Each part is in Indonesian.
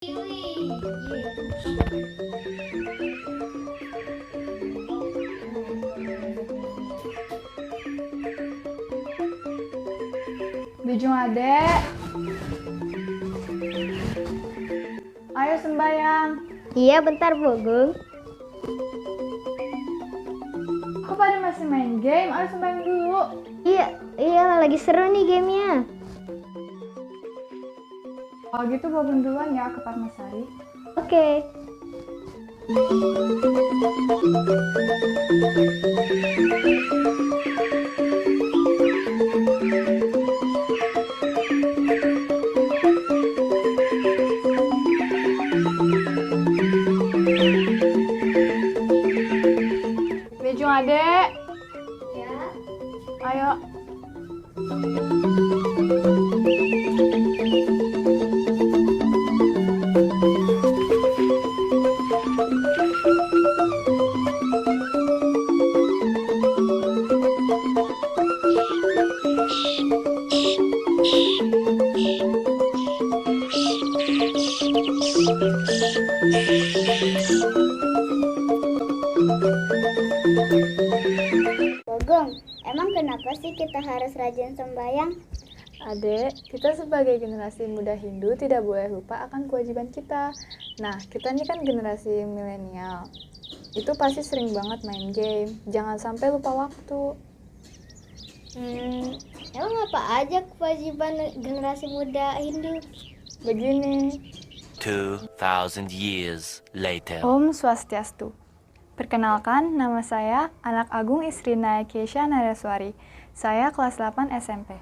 Bijung adek, ayo sembayang. Iya, bentar Bu Gung. Kok pada masih main game? Ayo sembayang dulu. Iya, lagi seru nih gamenya. Kalau gitu Bogun duluan ya ke Padmasari. Oke. Bijung adek, Ya. ayo. Bogong, emang kenapa sih kita harus rajin sembahyang? Adek, kita sebagai generasi muda Hindu tidak boleh lupa akan kewajiban kita. Nah, kita ini kan generasi milenial. Itu pasti sering banget main game. Jangan sampai lupa waktu. Emang apa aja kewajiban generasi muda Hindu? Begini. 2,000 years later. Om Swastiastu. Perkenalkan, nama saya Anak Agung Isrina Kesha Nareswari. Saya kelas 8 SMP.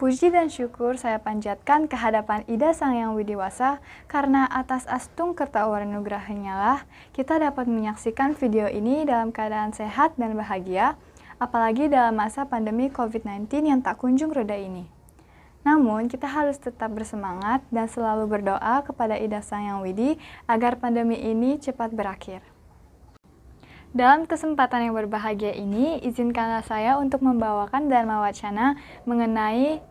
Puji dan syukur saya panjatkan kehadapan Ida Sang Yang Widiwasa karena atas astung kertawanugrahanya lah kita dapat menyaksikan video ini dalam keadaan sehat dan bahagia, apalagi dalam masa pandemi COVID-19 yang tak kunjung reda ini. Namun, kita harus tetap bersemangat dan selalu berdoa kepada Ida Sang Yang Widi agar pandemi ini cepat berakhir. Dalam kesempatan yang berbahagia ini, izinkanlah saya untuk membawakan Dharma Wacana mengenai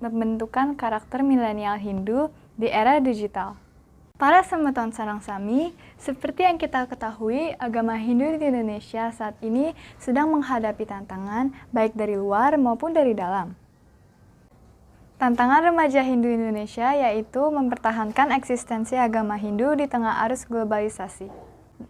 pembentukan karakter milenial Hindu di era digital. Para semeton sarang sami, seperti yang kita ketahui, agama Hindu di Indonesia saat ini sedang menghadapi tantangan baik dari luar maupun dari dalam. Tantangan remaja Hindu Indonesia yaitu mempertahankan eksistensi agama Hindu di tengah arus globalisasi.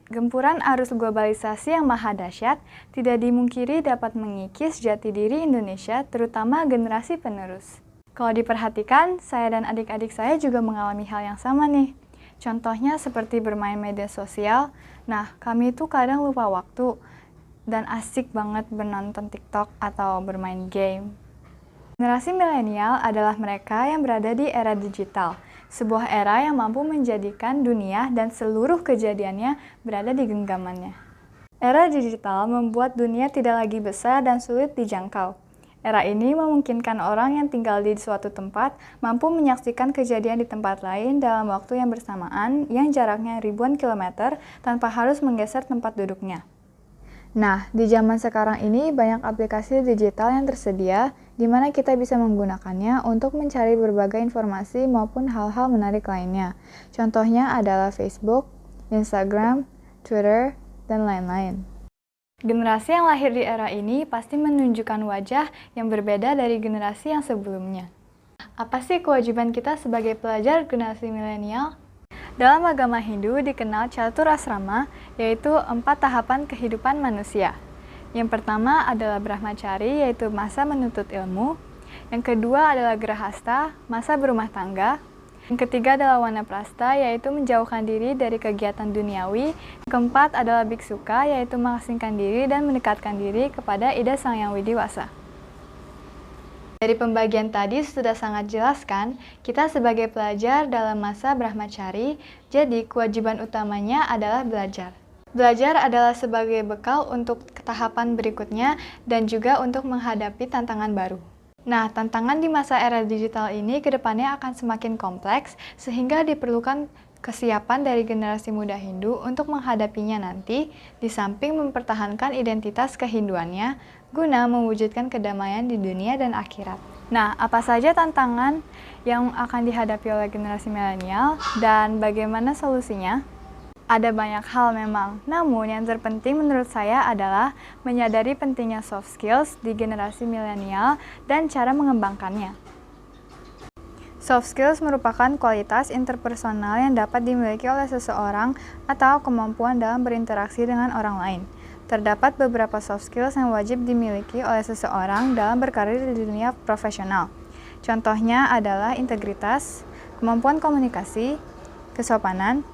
Gempuran arus globalisasi yang maha dahsyat tidak dimungkiri dapat mengikis jati diri Indonesia, terutama generasi penerus. Kalau diperhatikan, saya dan adik-adik saya juga mengalami hal yang sama nih. Contohnya seperti bermain media sosial. Nah, kami itu kadang lupa waktu dan asik banget menonton TikTok atau bermain game. Generasi milenial adalah mereka yang berada di era digital, sebuah era yang mampu menjadikan dunia dan seluruh kejadiannya berada di genggamannya. Era digital membuat dunia tidak lagi besar dan sulit dijangkau. Era ini memungkinkan orang yang tinggal di suatu tempat mampu menyaksikan kejadian di tempat lain dalam waktu yang bersamaan yang jaraknya ribuan kilometer tanpa harus menggeser tempat duduknya. Nah, di zaman sekarang ini banyak aplikasi digital yang tersedia di mana kita bisa menggunakannya untuk mencari berbagai informasi maupun hal-hal menarik lainnya. Contohnya adalah Facebook, Instagram, Twitter, dan lain-lain. Generasi yang lahir di era ini pasti menunjukkan wajah yang berbeda dari generasi yang sebelumnya. Apa sih kewajiban kita sebagai pelajar generasi milenial? Dalam agama Hindu dikenal catur asrama, yaitu 4 tahapan kehidupan manusia. Yang pertama adalah brahmacari, yaitu masa menuntut ilmu. Yang kedua adalah grahasta, masa berumah tangga. Yang ketiga adalah wanaprastha, yaitu menjauhkan diri dari kegiatan duniawi. Yang keempat adalah biksuka, yaitu mengasingkan diri dan mendekatkan diri kepada Ida Sang Yang Widiwasa. Dari pembagian tadi sudah sangat jelas kan, kita sebagai pelajar dalam masa brahmacari, jadi kewajiban utamanya adalah belajar. Belajar adalah sebagai bekal untuk tahapan berikutnya dan juga untuk menghadapi tantangan baru. Nah, tantangan di masa era digital ini ke depannya akan semakin kompleks sehingga diperlukan kesiapan dari generasi muda Hindu untuk menghadapinya nanti, di samping mempertahankan identitas kehinduannya guna mewujudkan kedamaian di dunia dan akhirat. Nah, apa saja tantangan yang akan dihadapi oleh generasi milenial dan bagaimana solusinya? Ada banyak hal memang, namun yang terpenting menurut saya adalah menyadari pentingnya soft skills di generasi milenial dan cara mengembangkannya. Soft skills merupakan kualitas interpersonal yang dapat dimiliki oleh seseorang atau kemampuan dalam berinteraksi dengan orang lain. Terdapat beberapa soft skills yang wajib dimiliki oleh seseorang dalam berkarir di dunia profesional. Contohnya adalah integritas, kemampuan komunikasi, kesopanan,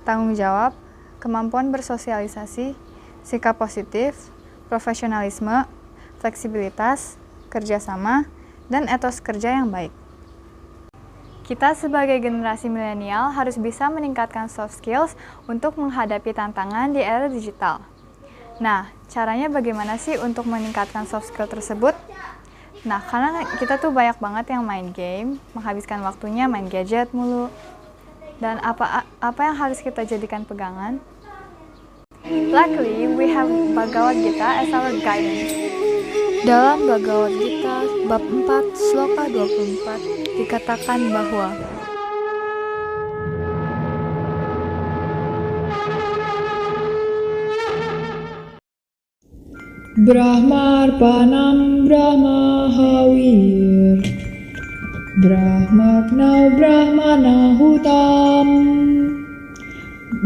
tanggung jawab, kemampuan bersosialisasi, sikap positif, profesionalisme, fleksibilitas, kerjasama, dan etos kerja yang baik. Kita sebagai generasi milenial harus bisa meningkatkan soft skills untuk menghadapi tantangan di era digital. Nah, caranya bagaimana sih untuk meningkatkan soft skill tersebut? Nah, karena kita tuh banyak banget yang main game, menghabiskan waktunya main gadget mulu. Dan apa yang harus kita jadikan pegangan? Luckily, we have Bhagavad Gita as our guidance. Dalam Bhagavad Gita bab 4 sloka 24 dikatakan bahwa Brahmarpanam Brahmahawir Brahmagnau Brahmanahutam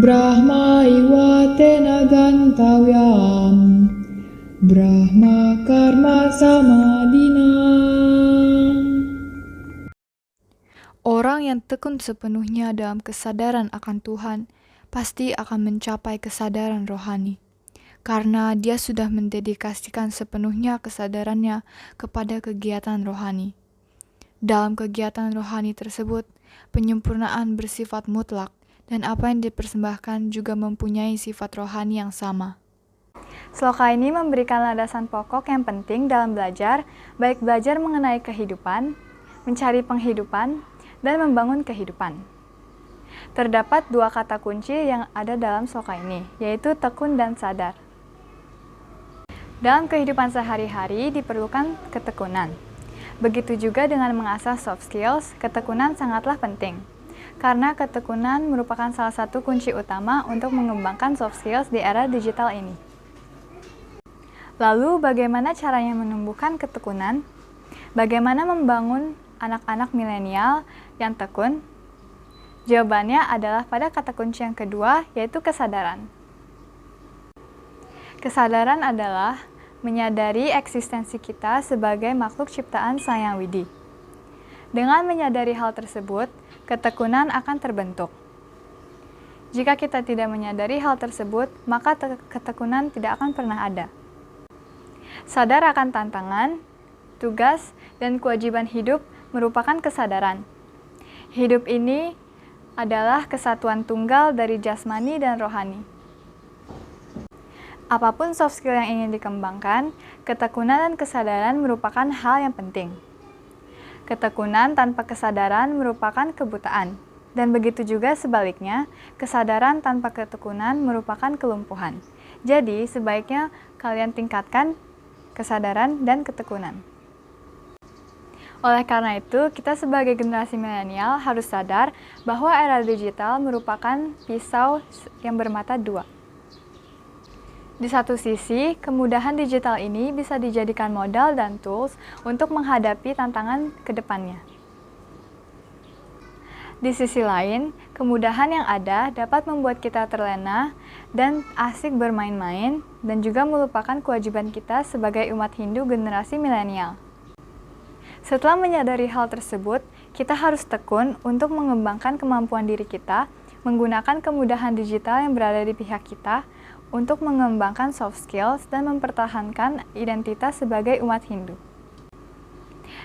Brahma iwa tena gantavyam Brahma karma samadina. orang yang tekun sepenuhnya dalam kesadaran akan Tuhan pasti akan mencapai kesadaran rohani. Karena dia sudah mendedikasikan sepenuhnya kesadarannya kepada kegiatan rohani. Dalam kegiatan rohani tersebut, penyempurnaan bersifat mutlak dan apa yang dipersembahkan juga mempunyai sifat rohani yang sama. Sloka ini memberikan landasan pokok yang penting dalam belajar, baik belajar mengenai kehidupan, mencari penghidupan, dan membangun kehidupan. Terdapat dua kata kunci yang ada dalam sloka ini, yaitu tekun dan sadar. Dalam kehidupan sehari-hari diperlukan ketekunan. Begitu juga dengan mengasah soft skills, ketekunan sangatlah penting. Karena ketekunan merupakan salah satu kunci utama untuk mengembangkan soft skills di era digital ini. Lalu bagaimana caranya menumbuhkan ketekunan? Bagaimana membangun anak-anak milenial yang tekun? Jawabannya adalah pada kata kunci yang kedua, yaitu kesadaran. Kesadaran adalah menyadari eksistensi kita sebagai makhluk ciptaan Sang Yang Widi. Dengan menyadari hal tersebut, ketekunan akan terbentuk. Jika kita tidak menyadari hal tersebut, maka ketekunan tidak akan pernah ada. Sadar akan tantangan, tugas, dan kewajiban hidup merupakan kesadaran. Hidup ini adalah kesatuan tunggal dari jasmani dan rohani. Apapun soft skill yang ingin dikembangkan, ketekunan dan kesadaran merupakan hal yang penting. Ketekunan tanpa kesadaran merupakan kebutaan, dan begitu juga sebaliknya, kesadaran tanpa ketekunan merupakan kelumpuhan. Jadi, sebaiknya kalian tingkatkan kesadaran dan ketekunan. Oleh karena itu, kita sebagai generasi milenial harus sadar bahwa era digital merupakan pisau yang bermata dua. Di satu sisi, kemudahan digital ini bisa dijadikan modal dan tools untuk menghadapi tantangan ke depannya. Di sisi lain, kemudahan yang ada dapat membuat kita terlena dan asik bermain-main dan juga melupakan kewajiban kita sebagai umat Hindu generasi milenial. Setelah menyadari hal tersebut, kita harus tekun untuk mengembangkan kemampuan diri kita, menggunakan kemudahan digital yang berada di pihak kita, untuk mengembangkan soft skills dan mempertahankan identitas sebagai umat Hindu.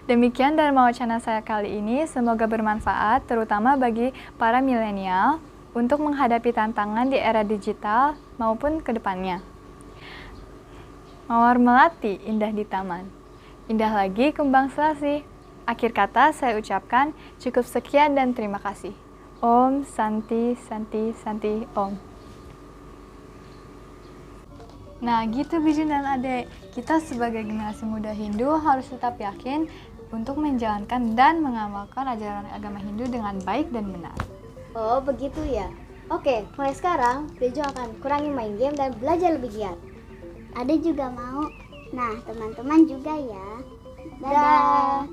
Demikian Dharma Wacana saya kali ini, semoga bermanfaat terutama bagi para milenial untuk menghadapi tantangan di era digital maupun ke depannya. Mawar melati indah di taman, indah lagi kembang selasi. Akhir kata saya ucapkan cukup sekian dan terima kasih. Om Santi Santi Santi Om. Nah gitu Bijun dan Adek, kita sebagai generasi muda Hindu harus tetap yakin untuk menjalankan dan mengamalkan ajaran agama Hindu dengan baik dan benar. Oh, begitu ya. Oke, mulai sekarang Bejo akan kurangi main game dan belajar lebih giat. Ada juga mau. Nah, teman-teman juga ya. Dadah.